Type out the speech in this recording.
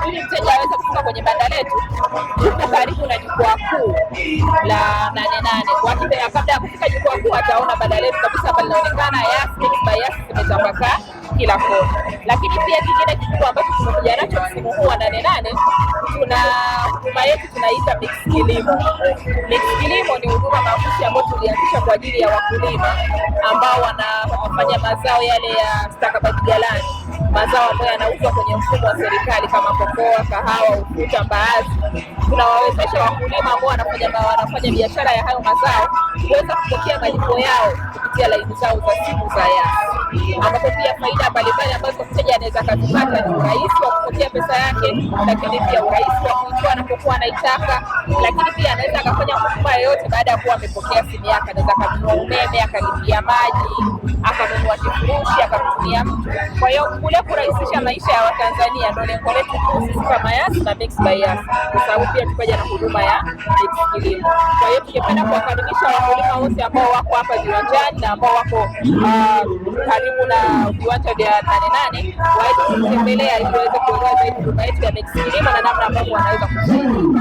ili mteja aweze kufika kwenye banda letu, tuko karibu na jukwaa kuu la 88. Kwa hiyo kabla ya kufika jukwaa kuu ataona banda letu kabisa ambalo linaonekana Yas Mixx by Yas zimetapakaa kila kona. Lakini pia kingine kikubwa ambacho tumekuja nacho msimu huu wa 88, tuna huduma yetu tunaita Mixx Kilimo. Mixx Kilimo ni huduma mahususi ambayo tulianzisha kwa ajili ya wakulima ambao wanafanya mazao yale ya stakabadhi ghalani, mazao ambayo yanauzwa kwenye mfumo wa serikali kama kokoa, kahawa, ufuta, mbaazi. Tunawawezesha wakulima ambao wanafanya biashara ya hayo mazao kuweza kupokea malipo yao kupitia laini zao za simu za Yas, ambapo pia faida mbalimbali ambazo mteja anaweza kuzipata ni urahisi wa kupokea pesa yake, lakini pia urahisi wa kuitoa anapokuwa anaitaka, lakini pia anaweza akafanya huduma yoyote baada ya kuwa amepokea simu yake. Anaweza akanunua umeme, akalipia maji, akanunua kifurushi, akamtumia mtu. Kwa hiyo kule kurahisisha maisha ya Watanzania ndio lengo letu sisi kama Yas na Mixx by Yas, kwa sababu pia tukaja na huduma ya Mixx Kilimo. Kwa hiyo tungependa kuwakaribisha wakulima wote ambao wako hapa viwanjani na ambao wako karibu na viwanja vya 88 waweze kutembelea ili waweze kuelewa zaidi huduma yetu ya Mixx Kilimo na namna ambavyo wanaweza kushiriki.